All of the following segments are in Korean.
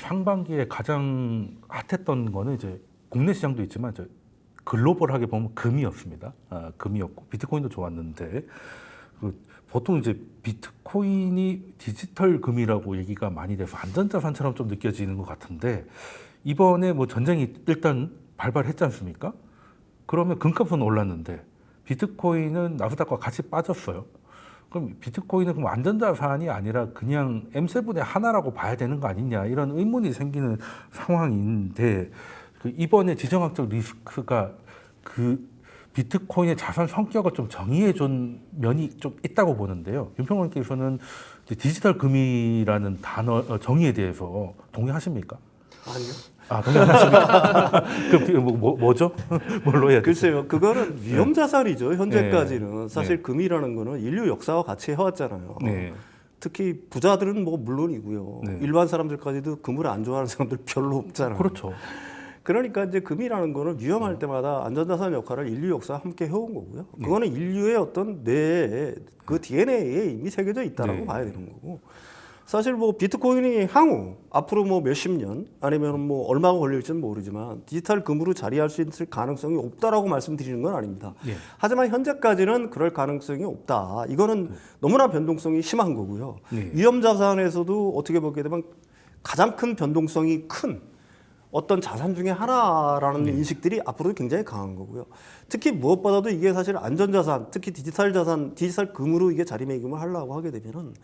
상반기에 가장 핫했던 거는 이제 국내 시장도 있지만 이제 글로벌하게 보면 금이었습니다. 금이었고 비트코인도 좋았는데 보통 이제 비트코인이 디지털 금이라고 얘기가 많이 돼서 안전자산처럼 좀 느껴지는 것 같은데 이번에 뭐 전쟁이 일단 발발했지 않습니까? 그러면 금값은 올랐는데 비트코인은 나스닥과 같이 빠졌어요. 그럼 비트코인은 그럼 안전자산이 아니라 그냥 M7의 하나라고 봐야 되는 거 아니냐 이런 의문이 생기는 상황인데 이번에 지정학적 리스크가 그 비트코인의 자산 성격을 좀 정의해 준 면이 좀 있다고 보는데요. 윤평원께서는 디지털 금이라는 단어 정의에 대해서 동의하십니까? 아니요. 동의하십니까? 그럼 뭐죠? 뭘로 해야 되죠? 글쎄요, 그거는 위험자산이죠. 현재까지는. 사실 금이라는 거는 인류 역사와 같이 해왔잖아요. 특히 부자들은 뭐 물론이고요. 일반 사람들까지도 금을 안 좋아하는 사람들 별로 없잖아요. 그렇죠. 그러니까 이제 금이라는 거는 위험할 때마다 안전자산 역할을 인류 역사와 함께 해온 거고요. 그거는 인류의 어떤 뇌에 그 DNA에 이미 새겨져 있다라고 봐야 되는 거고. 사실 뭐 비트코인이 향후 앞으로 뭐 몇십 년 아니면 뭐 얼마가 걸릴지는 모르지만 디지털 금으로 자리할 수 있을 가능성이 없다라고 말씀드리는 건 아닙니다. 하지만 현재까지는 그럴 가능성이 없다. 이거는 너무나 변동성이 심한 거고요. 위험 자산에서도 어떻게 보게 되면 가장 큰 변동성이 큰 어떤 자산 중에 하나라는 인식들이 앞으로도 굉장히 강한 거고요. 특히 무엇보다도 이게 사실 안전자산, 특히 디지털 자산, 디지털 금으로 이게 자리매김을 하려고 하게 되면은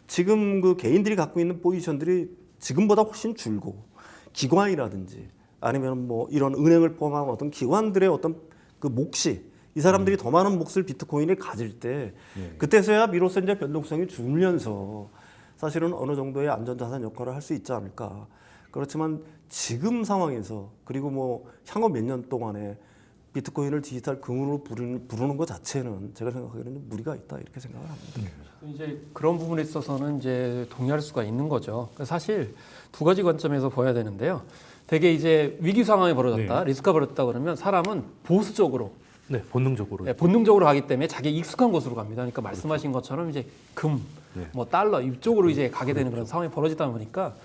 지금 그 개인들이 갖고 있는 포지션들이 지금보다 훨씬 줄고 기관이라든지 아니면 뭐 이런 은행을 포함한 어떤 기관들의 어떤 그 몫이 이 사람들이 더 많은 몫을 비트코인에 가질 때 그때서야 비로소 이제 변동성이 줄면서 사실은 어느 정도의 안전자산 역할을 할 수 있지 않을까. 그렇지만 지금 상황에서 그리고 뭐 향후 몇 년 동안에 비트코인을 디지털 금으로 부르는 것 자체는 제가 생각하기에는 무리가 있다 이렇게 생각을 합니다. 이제 그런 부분에 있어서는 이제 동의할 수가 있는 거죠. 사실 두 가지 관점에서 봐야 되는데요. 되게 이제 위기 상황이 벌어졌다, 리스크가 벌어졌다 그러면 사람은 보수적으로, 본능적으로 가기 때문에 자기 익숙한 곳으로 갑니다. 그러니까 말씀하신 것처럼 이제 금, 뭐 달러 이쪽으로 이제 가게 되는 그런 상황이 벌어지다 보니까.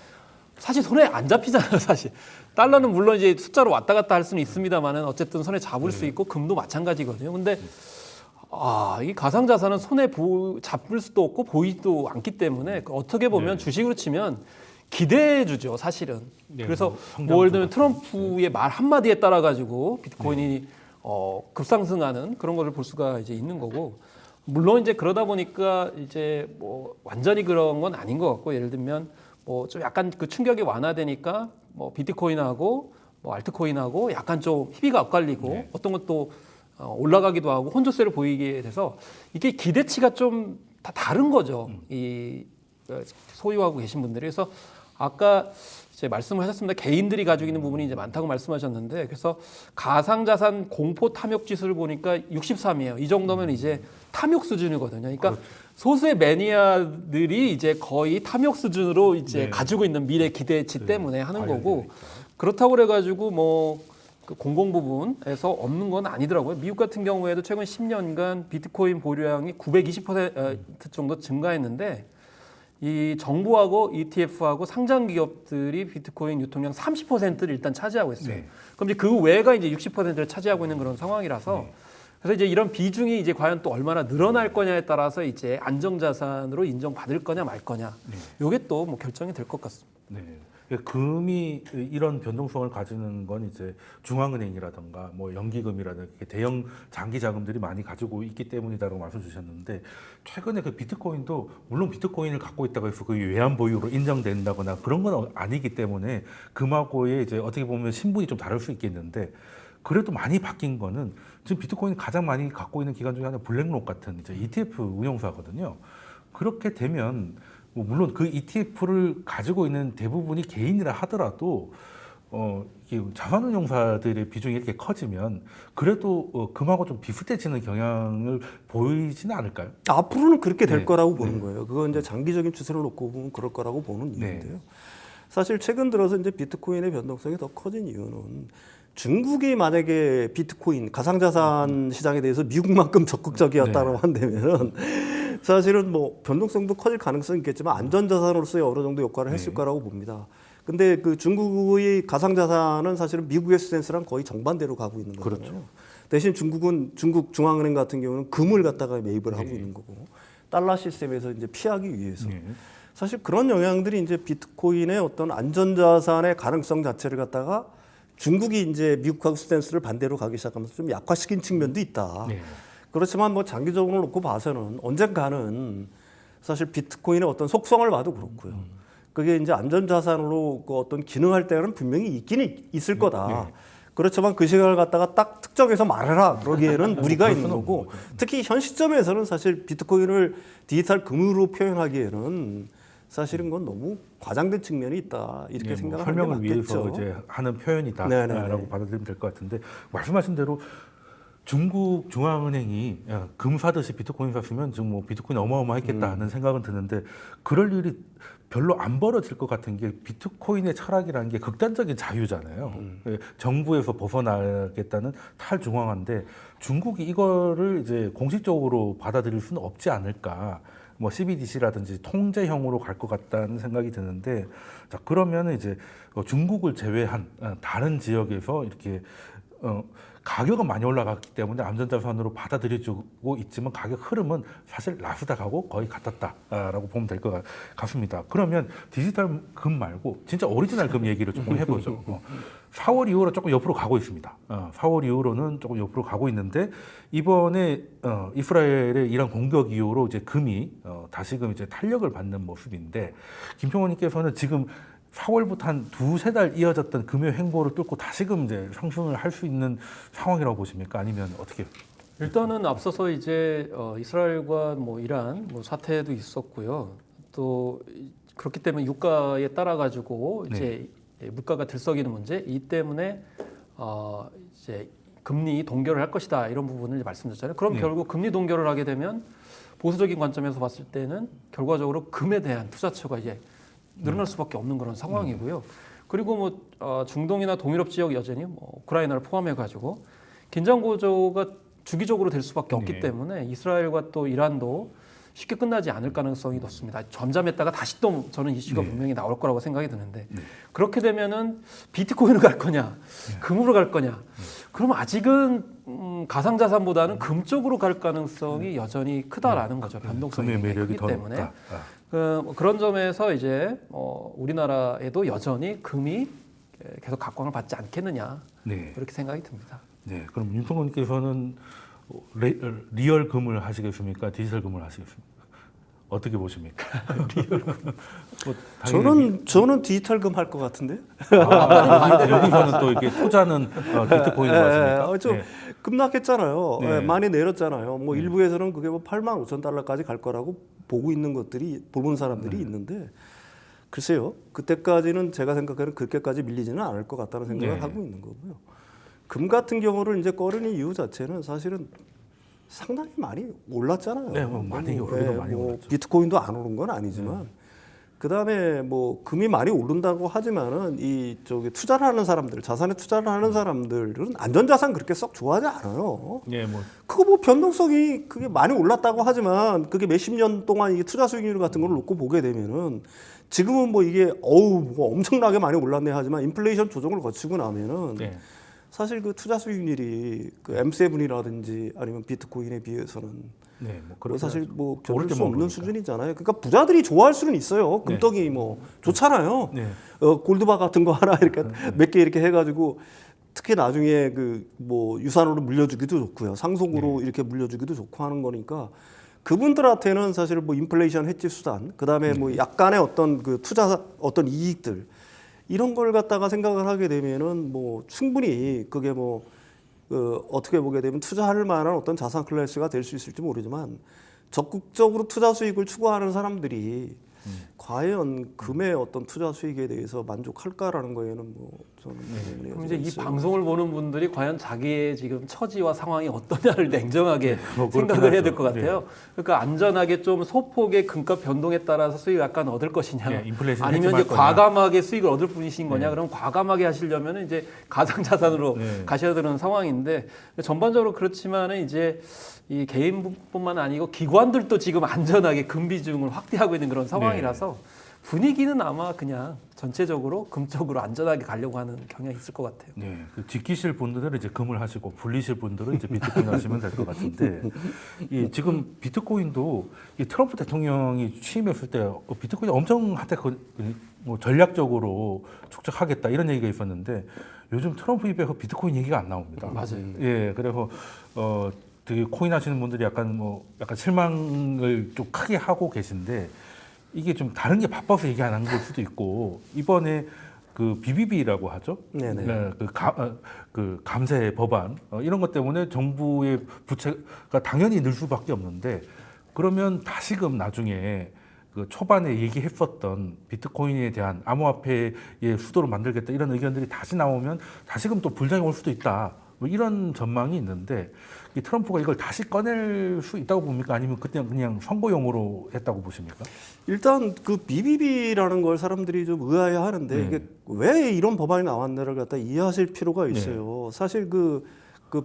사실 손에 안 잡히잖아요, 사실. 달러는 물론 이제 숫자로 왔다 갔다 할 수는 있습니다만은 어쨌든 손에 잡을 수 있고 금도 마찬가지거든요. 근데 이 가상자산은 손에 잡을 수도 없고 보이지도 않기 때문에 어떻게 보면 주식으로 치면 기대해 주죠, 사실은. 그래서 뭐 예를 들면 트럼프의 말 한마디에 따라 가지고 비트코인이 급상승하는 그런 거를 볼 수가 이제 있는 거고. 물론 이제 그러다 보니까 이제 뭐 완전히 그런 건 아닌 것 같고 예를 들면 뭐 좀 약간 그 충격이 완화되니까 뭐 비트코인하고 뭐 알트코인하고 약간 좀 희비가 엇갈리고 어떤 것도 올라가기도 하고 혼조세를 보이게 돼서 이게 기대치가 좀 다 다른 거죠. 이 소유하고 계신 분들이. 그래서 아까 이제 말씀을 하셨습니다. 개인들이 가지고 있는 부분이 이제 많다고 말씀하셨는데 그래서 가상자산 공포 탐욕 지수를 보니까 63이에요. 이 정도면 이제 탐욕 수준이거든요. 그러니까 소수의 매니아들이 이제 거의 탐욕 수준으로 이제 가지고 있는 미래 기대치 때문에 하는 거고 그렇다고 그래가지고 뭐 그 공공 부분에서 없는 건 아니더라고요. 미국 같은 경우에도 최근 10년간 비트코인 보유량이 920% 정도 증가했는데 이 정부하고 ETF하고 상장 기업들이 비트코인 유통량 30%를 일단 차지하고 있어요. 그럼 이제 그 외가 이제 60%를 차지하고 있는 그런 상황이라서 그래서 이제 이런 비중이 이제 과연 또 얼마나 늘어날 거냐에 따라서 이제 안정자산으로 인정받을 거냐 말 거냐. 요게 또 뭐 결정이 될 것 같습니다. 금이 이런 변동성을 가지는 건 이제 중앙은행이라든가 뭐 연기금이라든가 대형 장기 자금들이 많이 가지고 있기 때문이다라고 말씀 주셨는데 최근에 그 비트코인도 물론 비트코인을 갖고 있다고 해서 그 외환 보유로 인정된다거나 그런 건 아니기 때문에 금하고의 이제 어떻게 보면 신분이 좀 다를 수 있겠는데 그래도 많이 바뀐 거는 지금 비트코인 가장 많이 갖고 있는 기관 중에 하나 블랙록 같은 이제 ETF 운용사거든요. 그렇게 되면 뭐 물론 그 ETF를 가지고 있는 대부분이 개인이라 하더라도 이게 자산운용사들의 비중이 이렇게 커지면 그래도 금하고 좀 비슷해지는 경향을 보이지는 않을까요? 앞으로는 그렇게 될 거라고 보는 거예요. 그건 이제 장기적인 추세를 놓고 보면 그럴 거라고 보는 이유인데요. 사실 최근 들어서 이제 비트코인의 변동성이 더 커진 이유는 중국이 만약에 비트코인 가상자산 시장에 대해서 미국만큼 적극적이었다고 한다면 사실은 뭐 변동성도 커질 가능성이 있겠지만 안전자산으로서의 어느 정도 역할을 했을 거라고 봅니다. 근데 그 중국의 가상자산은 사실은 미국의 스탠스랑 거의 정반대로 가고 있는 거잖아요. 그렇죠. 대신 중국은 중국 중앙은행 같은 경우는 금을 갖다가 매입을 하고 네. 있는 거고 달러 시스템에서 이제 피하기 위해서 네. 사실 그런 영향들이 이제 비트코인의 어떤 안전자산의 가능성 자체를 갖다가 중국이 이제 미국하고 스탠스를 반대로 가기 시작하면서 좀 약화시킨 측면도 있다. 네. 그렇지만 뭐 장기적으로 놓고 봐서는 언젠가는 사실 비트코인의 어떤 속성을 봐도 그렇고요. 그게 이제 안전자산으로 그 어떤 기능할 때는 분명히 있긴 있을 거다. 그렇지만 그 시간을 갖다가 딱 특정해서 말해라 그러기에는 무리가 있는 거고 특히 현 시점에서는 사실 비트코인을 디지털 금으로 표현하기에는 사실은 그건 너무 과장된 측면이 있다 이렇게 뭐 생각하는 게 설명을 맞겠죠. 위해서 이제 하는 표현이다라고 네네네. 받아들이면 될 것 같은데 말씀하신 대로 중국 중앙은행이 금 사듯이 비트코인 샀으면 지금 뭐 비트코인 어마어마했겠다 하는 생각은 드는데 그럴 일이 별로 안 벌어질 것 같은 게 비트코인의 철학이라는 게 극단적인 자유잖아요. 정부에서 벗어나겠다는 탈중앙화인데 중국이 이거를 이제 공식적으로 받아들일 수는 없지 않을까. 뭐 CBDC라든지 통제형으로 갈 것 같다는 생각이 드는데 자 그러면 이제 중국을 제외한 다른 지역에서 이렇게 가격은 많이 올라갔기 때문에 안전자산으로 받아들여지고 있지만 가격 흐름은 사실 나스닥하고 거의 같았다라고 보면 될 것 같습니다. 그러면 디지털 금 말고 진짜 오리지널 금 얘기를 조금 해보죠. 4월 이후로 조금 옆으로 가고 있습니다. 4월 이후로는 조금 옆으로 가고 있는데 이번에 이스라엘의 이란 공격 이후로 이제 금이 다시금 이제 탄력을 받는 모습인데 김평원님께서는 지금 4월부터 한 두세 달 이어졌던 금의 횡보를 뚫고 다시금 이제 상승을 할 수 있는 상황이라고 보십니까? 아니면 어떻게? 일단은 앞서서 이제 이스라엘과 뭐 이란 뭐 사태도 있었고요. 또 그렇기 때문에 유가에 따라 가지고 이제 물가가 들썩이는 문제 이 때문에 이제 금리 동결을 할 것이다 이런 부분을 말씀드렸잖아요. 그럼 결국 금리 동결을 하게 되면 보수적인 관점에서 봤을 때는 결과적으로 금에 대한 투자처가 이제 늘어날 수밖에 없는 그런 상황이고요. 그리고 뭐 중동이나 동유럽 지역 여전히 뭐 우크라이나를 포함해 가지고 긴장 구조가 주기적으로 될 수밖에 없기 때문에 이스라엘과 또 이란도 쉽게 끝나지 않을 가능성이 높습니다. 잠잠했다가 다시 또 저는 이슈가 분명히 나올 거라고 생각이 드는데 그렇게 되면은 비트코인으로 갈 거냐, 금으로 갈 거냐. 그럼 아직은 가상자산보다는 금 쪽으로 갈 가능성이 여전히 크다라는 거죠. 변동성이 금의 굉장히 매력이 크기 더 때문에. 높다. 그런 점에서 이제 우리나라에도 여전히 금이 계속 각광을 받지 않겠느냐 네. 그렇게 생각이 듭니다. 네. 그럼 윤성원님께서는 리얼 금을 하시겠습니까? 디지털 금을 하시겠습니까? 어떻게 보십니까? 리얼 금. 뭐 저는 디지털 금 할 것 같은데. 여기서는 또 이렇게 투자는 비트코인을 맞습니까? 좀 네. 급락했잖아요. 네. 많이 내렸잖아요. 뭐 일부에서는 그게 뭐 8만 5천 달러까지 갈 거라고 보고 있는 것들이 보는 사람들이 있는데 글쎄요. 그때까지는 제가 생각하는 그렇게까지 밀리지는 않을 것 같다는 생각을 하고 있는 거고요. 금 같은 경우를 이제 꺼린 이유 자체는 사실은 상당히 많이 올랐잖아요. 네, 뭐 많이 오르긴 많이 올랐죠. 비트코인도 안 오른 건 아니지만 그다음에 뭐 금이 많이 오른다고 하지만은 이 저기 투자를 하는 사람들, 자산에 투자를 하는 사람들은 안전자산 그렇게 썩 좋아하지 않아요. 예, 뭐 그거 뭐 변동성이 그게 많이 올랐다고 하지만 그게 몇십 년 동안 이게 투자 수익률 같은 걸 놓고 보게 되면은 지금은 뭐 이게 뭐 엄청나게 많이 올랐네 하지만 인플레이션 조정을 거치고 나면은 네. 사실 그 투자 수익률이 그 M7이라든지 아니면 비트코인에 비해서는 네, 뭐 뭐 사실 뭐 오를 겨룰 수 때만 없는 오르니까. 수준이잖아요. 그러니까 부자들이 좋아할 수는 있어요. 금떡이 뭐 좋잖아요. 네. 골드바 같은 거 하나 이렇게 몇 개 이렇게 해가지고 특히 나중에 그 뭐 유산으로 물려주기도 좋고요. 상속으로 이렇게 물려주기도 좋고 하는 거니까 그분들한테는 사실 뭐 인플레이션 해지 수단, 그 다음에 뭐 약간의 어떤 그 투자 어떤 이익들 이런 걸 갖다가 생각을 하게 되면은 뭐 충분히 그게 뭐 어떻게 보게 되면 투자할 만한 어떤 자산 클래스가 될 수 있을지 모르지만 적극적으로 투자 수익을 추구하는 사람들이 과연 금의 어떤 투자 수익에 대해서 만족할까라는 거에는 뭐 저는 그럼 이제 이 방송을 보는 분들이 과연 자기의 지금 처지와 상황이 어떠냐를 냉정하게 뭐 생각을 해야 될 것 그렇긴 같아요. 그러니까 안전하게 좀 소폭의 금값 변동에 따라서 수익을 약간 얻을 것이냐, 네, 인플레이션 아니면 이제 해지할 거냐. 과감하게 수익을 얻을 분이신 거냐. 그럼 과감하게 하시려면 이제 가상자산으로 가셔야 되는 상황인데 전반적으로 그렇지만은 이제 이 개인뿐만 아니고 기관들도 지금 안전하게 금 비중을 확대하고 있는 그런 상황이라서 분위기는 아마 그냥 전체적으로 금 쪽으로 안전하게 가려고 하는 경향이 있을 것 같아요. 네, 그 지키실 분들은 이제 금을 하시고 불리실 분들은 이제 비트코인 하시면 될 것 같은데 이 지금 비트코인도 이 트럼프 대통령이 취임했을 때 비트코인이 엄청 한때 뭐 전략적으로 축적하겠다 이런 얘기가 있었는데 요즘 트럼프 입에서 비트코인 얘기가 안 나옵니다. 맞아요. 예, 그래서 되게 코인 하시는 분들이 약간 실망을 좀 크게 하고 계신데. 이게 좀 다른 게 바빠서 얘기 안 한 걸 수도 있고 이번에 그 BBB라고 하죠. 네네. 네, 그 감세 법안 이런 것 때문에 정부의 부채가 당연히 늘 수밖에 없는데 그러면 다시금 나중에 그 초반에 얘기했었던 비트코인에 대한 암호화폐의 수도를 만들겠다 이런 의견들이 다시 나오면 다시금 또 불장이 올 수도 있다. 뭐 이런 전망이 있는데 이 트럼프가 이걸 다시 꺼낼 수 있다고 봅니까? 아니면 그냥 선거용으로 했다고 보십니까? 일단 그 BBB라는 걸 사람들이 좀 의아해하는데 네. 이게 왜 이런 법안이 나왔나를 갖다 이해하실 필요가 있어요. 사실 그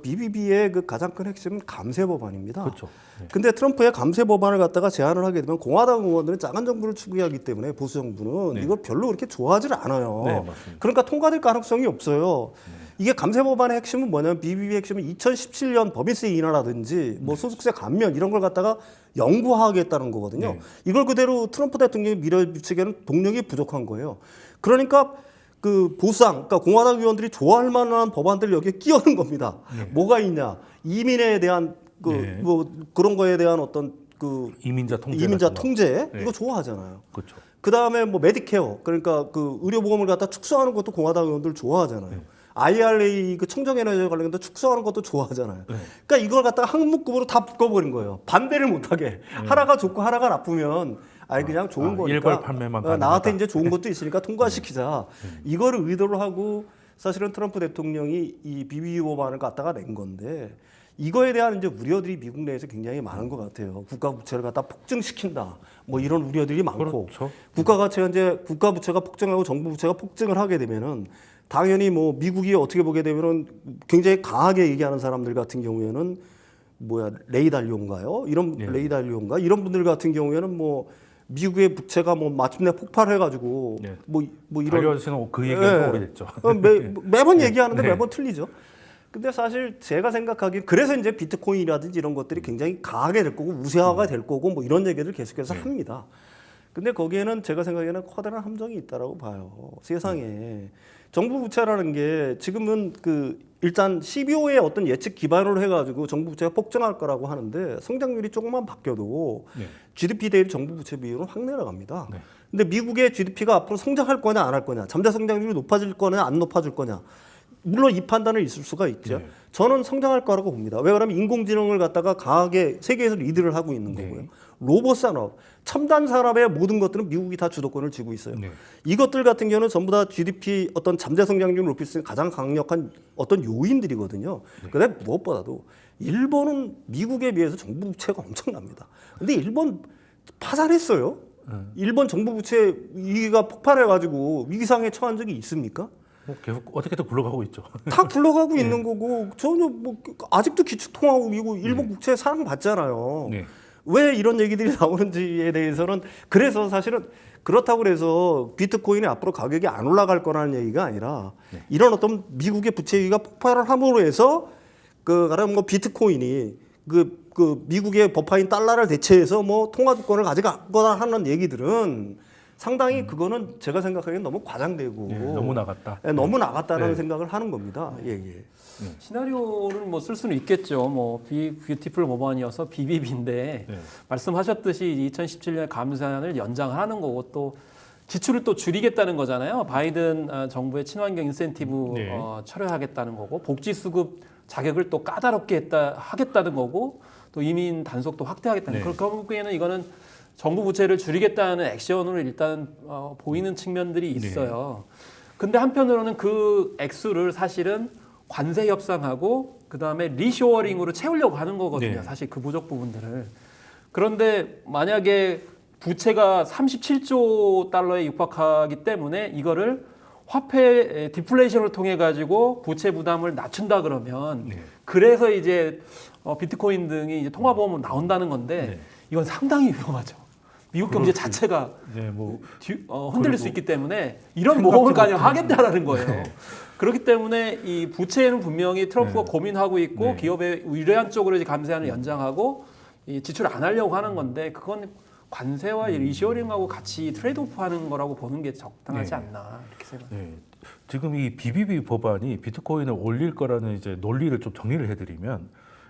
BBB의 그 가장 큰 핵심은 감세 법안입니다. 그렇죠. 네. 근데 트럼프의 감세 법안을 갖다가 제안을 하게 되면 공화당 의원들은 작은 정부를 추구하기 때문에 보수 정부는 네. 이걸 별로 그렇게 좋아하지를 않아요. 네, 맞습니다. 그러니까 통과될 가능성이 없어요. 이게 감세 법안의 핵심은 뭐냐면 BBB의 핵심은 2017년 법인세 인하라든지 뭐 소득세 감면 이런 걸 갖다가 영구화하겠다는 거거든요. 네. 이걸 그대로 트럼프 대통령이 밀어붙이기에는 동력이 부족한 거예요. 그러니까 그 보수당, 그러니까 공화당 의원들이 좋아할 만한 법안들을 여기에 끼얹는 겁니다. 네. 뭐가 있냐? 이민에 대한 그 네. 뭐 그런 거에 대한 어떤 그 이민자 통제 이민자 같은 거. 통제 네. 이거 좋아하잖아요. 그렇죠. 그 다음에 뭐 메디케어 그러니까 그 의료보험을 갖다 축소하는 것도 공화당 의원들 좋아하잖아요. 네. IRA 그 청정에너지 관련된 축소하는 것도 좋아하잖아요. 네. 그러니까 이걸 갖다가 항목급으로 다 묶어버린 거예요. 반대를 못하게 하나가 좋고 하나가 나쁘면 아니 그냥 좋은 거니까 일괄 판매만 가능하다. 나한테 이제 좋은 것도 있으니까 통과시키자. 이거를 의도를 하고 사실은 트럼프 대통령이 이 BBB 법안을 갖다가 낸 건데 이거에 대한 이제 우려들이 미국 내에서 굉장히 많은 것 같아요. 국가 부채를 갖다 폭증시킨다. 뭐 이런 우려들이 많고 그렇죠. 국가 가치가 이제 국가 부채가 폭증하고 정부 부채가 폭증을 하게 되면은 당연히 뭐 미국이 어떻게 보게 되면은 굉장히 강하게 얘기하는 사람들 같은 경우에는 뭐야 레이 달리오인가요? 이런 예. 레이 달리오인가 이런 분들 같은 경우에는 뭐 미국의 부채가 뭐 마침내 폭발해가지고 네. 뭐 이런 달려지는 그 얘기가 오래됐죠. 매번 얘기하는데 네. 매번 틀리죠. 근데 사실 제가 생각하기에 그래서 이제 비트코인이라든지 이런 것들이 굉장히 강하게 될 거고 우세화가 될 거고 뭐 이런 얘기를 계속해서 합니다. 근데 거기에는 제가 생각에는 커다란 함정이 있다라고 봐요. 세상에 정부 부채라는 게 지금은 그 일단 CBO의 어떤 예측 기반으로 해가지고 정부 부채가 폭증할 거라고 하는데 성장률이 조금만 바뀌어도 네. GDP 대비 정부 부채 비율은 확 내려갑니다. 네. 근데 미국의 GDP가 앞으로 성장할 거냐 안 할 거냐, 잠재 성장률이 높아질 거냐 안 높아질 거냐. 물론 이 판단은 있을 수가 있죠. 네. 저는 성장할 거라고 봅니다. 왜 그러면 인공지능을 갖다가 강하게 세계에서 리드를 하고 있는 네. 거고요. 로봇 산업, 첨단 산업의 모든 것들은 미국이 다 주도권을 쥐고 있어요. 네. 이것들 같은 경우는 전부 다 GDP 어떤 잠재 성장률을 높일 수 있는 가장 강력한 어떤 요인들이거든요. 그런데 무엇보다도 일본은 미국에 비해서 정부 부채가 엄청납니다. 근데 일본 파산했어요. 일본 정부 부채 위기가 폭발해가지고 위기 상황에 처한 적이 있습니까? 뭐 계속 어떻게든 굴러가고 있죠. 다 굴러가고 있는 거고 전혀 뭐 아직도 기축통화국이고 일본 국채 사랑받잖아요. 네. 왜 이런 얘기들이 나오는지에 대해서는 그래서 사실은 그렇다고 그래서 비트코인이 앞으로 가격이 안 올라갈 거라는 얘기가 아니라 이런 어떤 미국의 부채 위기가 폭발을 함으로 해서 그 가령 뭐 비트코인이 그 미국의 법화인 달러를 대체해서 뭐 통화 주권을 가져가거나 하는 얘기들은 상당히 그거는 제가 생각하기엔 너무 과장되고 네, 너무 나갔다. 너무 나갔다는 네. 생각을 하는 겁니다. 예. 시나리오를 뭐 쓸 수는 있겠죠. 뭐 뷰티풀 법안이어서 BBB인데 네. 말씀하셨듯이 2017년 감사안을 연장하는 거고 또 지출을 또 줄이겠다는 거잖아요. 바이든 정부의 친환경 인센티브 네. 철회하겠다는 거고 복지 수급 자격을 또 까다롭게 하겠다는 거고 또 이민 단속도 확대하겠다는 네. 그런 결국에는 이거는 정부 부채를 줄이겠다는 액션으로 일단 보이는 측면들이 있어요. 근데 한편으로는 그 액수를 사실은 관세 협상하고 그다음에 리쇼어링으로 채우려고 하는 거거든요. 네. 사실 그 부족 부분들을. 그런데 만약에 부채가 37조 달러에 육박하기 때문에 이거를 화폐 디플레이션을 통해 가지고 부채 부담을 낮춘다 그러면 네. 그래서 이제 비트코인 등이 이제 통화보험으로 나온다는 건데 네. 이건 상당히 위험하죠. 미국 경제 자체가 네, 뭐 흔들릴 수 그리고 있기 때문에 이런 생각지 모험을 그냥 못한- 하겠다라는 거예요. 네. 그렇기 때문에 이 부채는 분명히 트럼프가 네. 고민하고 있고 네. 기업의 유리한 쪽으로 이제 감세안을 연장하고 이 지출을 안 하려고 하는 건데 그건 관세와 리시어링하고 같이 트레이드오프하는 거라고 보는 게 적당하지 네. 않나 이렇게 생각합니다. 네. 지금 이 BBB 법안이 비트코인을 올릴 거라는 이제 논리를 좀 정리를 해드리면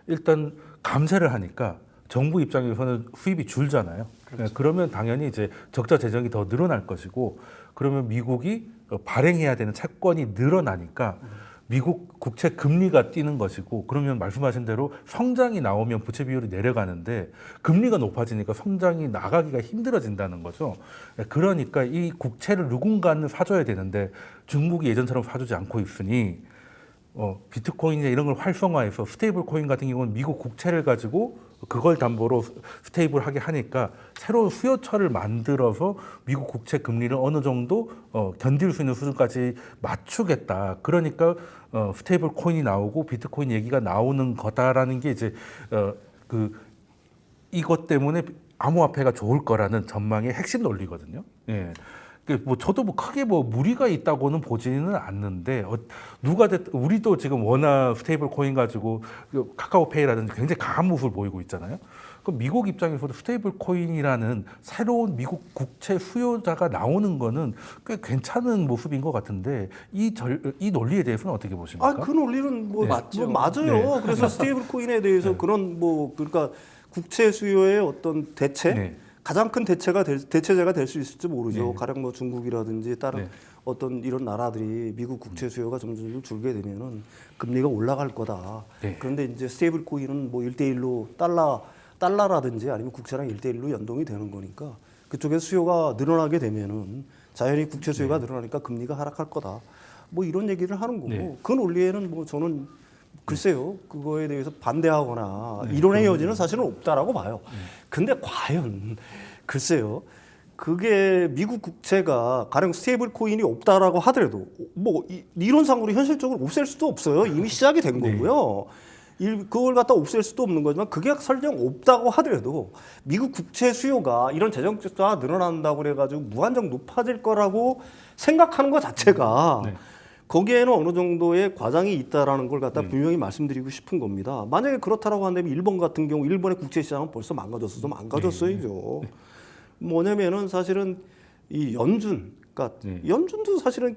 일단 감세를 하니까 정부 입장에서는 수입이 줄잖아요. 네, 그러면 당연히 이제 적자 재정이 더 늘어날 것이고 그러면 미국이 발행해야 되는 채권이 늘어나니까 미국 국채 금리가 뛰는 것이고 그러면 말씀하신 대로 성장이 나오면 부채 비율이 내려가는데 금리가 높아지니까 성장이 나가기가 힘들어진다는 거죠. 그러니까 이 국채를 누군가는 사줘야 되는데 중국이 예전처럼 사주지 않고 있으니 비트코인이나 이런 걸 활성화해서 스테이블 코인 같은 경우는 미국 국채를 가지고 그걸 담보로 스테이블하게 하니까 새로운 수요처를 만들어서 미국 국채 금리를 어느 정도 견딜 수 있는 수준까지 맞추겠다. 그러니까 스테이블 코인이 나오고 비트코인 얘기가 나오는 거다라는 게 이제 이것 때문에 암호화폐가 좋을 거라는 전망의 핵심 논리거든요. 예. 뭐 저도 뭐 크게 뭐 무리가 있다고는 보지는 않는데 누가 우리도 지금 워낙 스테이블 코인 가지고 카카오페이라든지 굉장히 강한 모습을 보이고 있잖아요. 그럼 미국 입장에서도 스테이블 코인이라는 새로운 미국 국채 수요자가 나오는 거는 꽤 괜찮은 모습인 것 같은데 이 논리에 대해서는 어떻게 보십니까? 그 논리는 뭐, 네. 맞죠. 맞아요. 그래서 스테이블 코인에 대해서 그런 뭐 그러니까 국채 수요의 어떤 대체 네. 가장 큰 대체제가 될 수 있을지 모르죠. 네. 가령 뭐 중국이라든지 다른 네. 어떤 이런 나라들이 미국 국채 수요가 점점 줄게 되면은 금리가 올라갈 거다. 네. 그런데 이제 스테이블 코인은 뭐 1대1로 달러라든지 아니면 국채랑 1대1로 연동이 되는 거니까 그쪽에 수요가 늘어나게 되면은 자연히 국채 수요가 늘어나니까 금리가 하락할 거다. 뭐 이런 얘기를 하는 거고 네. 그 논리에는 뭐 저는 글쎄요 그거에 대해서 반대하거나 이론의 여지는 사실은 없다라고 봐요. 근데 과연 글쎄요 그게 미국 국채가 가령 스테이블 코인이 없다라고 하더라도 뭐 이론상으로 현실적으로 없앨 수도 없어요. 이미 시작이 된 거고요. 그걸 갖다 없앨 수도 없는 거지만 그게 설령 없다고 하더라도 미국 국채 수요가 이런 재정 적자가 늘어난다고 그래가지고 무한정 높아질 거라고 생각하는 것 자체가 네. 거기에는 어느 정도의 과장이 있다라는 걸 갖다 분명히 말씀드리고 싶은 겁니다. 만약에 그렇다라고 한다면 일본 같은 경우 일본의 국채 시장은 벌써 망가졌어도 망가졌어야죠. 뭐냐면은 사실은 이 연준, 그러니까 연준도 사실은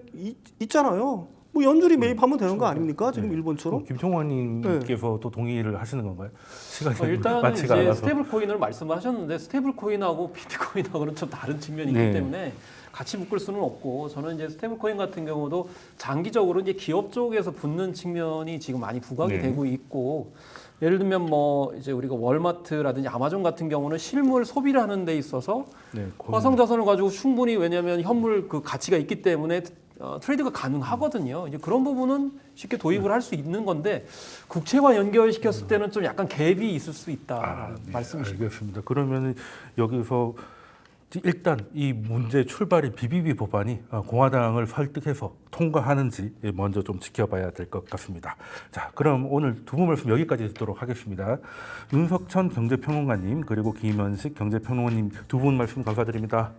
있잖아요. 뭐 연준이 매입하면 되는 거 아닙니까? 지금 일본처럼? 김총관님께서도 동의를 하시는 건가요? 시간이 일단은 많지가 이제 않아서. 스테이블 코인을 말씀하셨는데 스테이블 코인하고 비트코인하고는 좀 다른 측면이 있기 네. 때문에 같이 묶을 수는 없고 저는 이제 스테이블 코인 같은 경우도 장기적으로 이제 기업 쪽에서 붙는 측면이 지금 많이 부각이 네. 되고 있고 예를 들면 뭐 이제 우리가 월마트라든지 아마존 같은 경우는 실물 소비를 하는 데 있어서 네, 화성 자산을 가지고 충분히 왜냐하면 현물 그 가치가 있기 때문에 트레이드가 가능하거든요. 이제 그런 부분은 쉽게 도입을 할 수 있는 건데 국채와 연결시켰을 때는 좀 약간 갭이 있을 수 있다 네, 말씀이시죠. 알겠습니다. 그러면 여기서 일단 이 문제 출발인 BBB 법안이 공화당을 설득해서 통과하는지 먼저 좀 지켜봐야 될 것 같습니다. 자, 그럼 오늘 두 분 말씀 여기까지 듣도록 하겠습니다. 윤석천 경제평론가님 그리고 김현식 경제평론가님 두 분 말씀 감사드립니다.